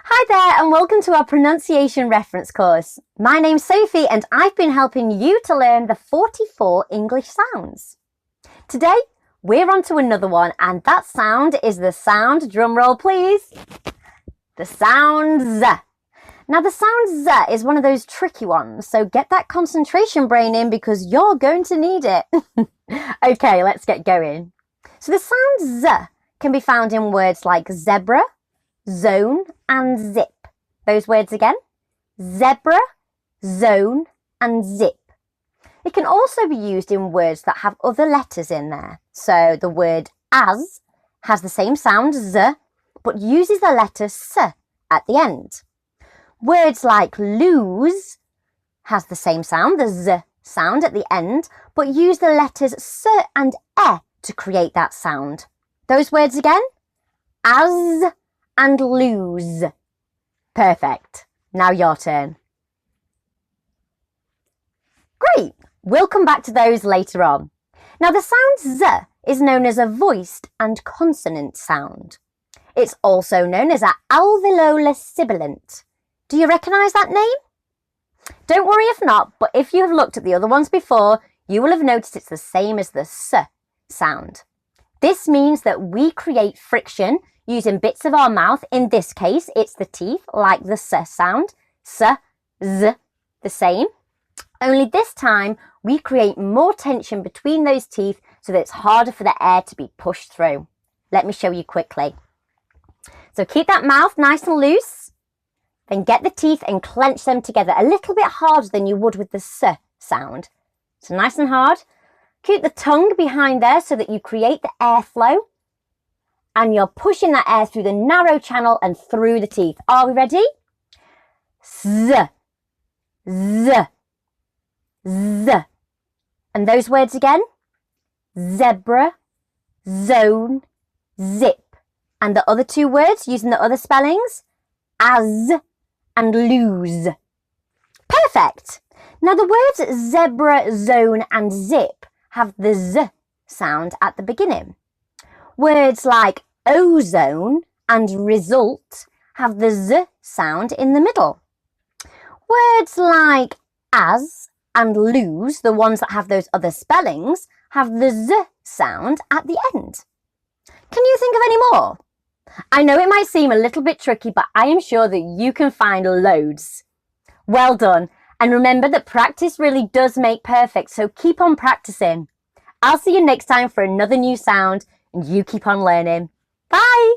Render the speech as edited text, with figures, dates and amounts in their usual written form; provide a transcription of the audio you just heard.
Hi there and welcome to our pronunciation reference course. My name's Sophie and I've been helping you to learn the 44 English sounds. Today we're on to another one and that sound is the sound, drum roll please, the sound Z. Now the sound Z is one of those tricky ones, so get that concentration brain in because you're going to need it. Okay, let's get going. So the sound Z can be found in words like zebra, zone and zip. Those words again, zebra, zone and zip. It can also be used in words that have other letters in there. So the word as has the same sound, Z, but uses the letter S at the end. Words like lose has the same sound, the Z sound at the end, but use the letters S and E to create that sound. Those words again, as and lose. Perfect. Now your turn. Great. We'll come back to those later on. Now the sound Z is known as a voiced and consonant sound. It's also known as an alveolar sibilant. Do you recognise that name? Don't worry if not, but if you have looked at the other ones before, you will have noticed it's the same as the S sound. This means that we create friction using bits of our mouth. In this case, it's the teeth, like the S sound. S, Z, the same. Only this time, we create more tension between those teeth so that it's harder for the air to be pushed through. Let me show you quickly. So keep that mouth nice and loose. Then get the teeth and clench them together a little bit harder than you would with the S sound. So nice and hard. Keep the tongue behind there so that you create the airflow. And you're pushing that air through the narrow channel and through the teeth. Are we ready? Z, Z, Z. And those words again? Zebra, zone, zip. And the other two words using the other spellings? As and lose. Perfect. Now the words zebra, zone and zip have the Z sound at the beginning. Words like ozone and result have the Z sound in the middle. Words like as and lose, the ones that have those other spellings, have the Z sound at the end. Can you think of any more? I know it might seem a little bit tricky, but I am sure that you can find loads. Well done. And remember that practice really does make perfect, so keep on practicing. I'll see you next time for another new sound, and you keep on learning. Bye!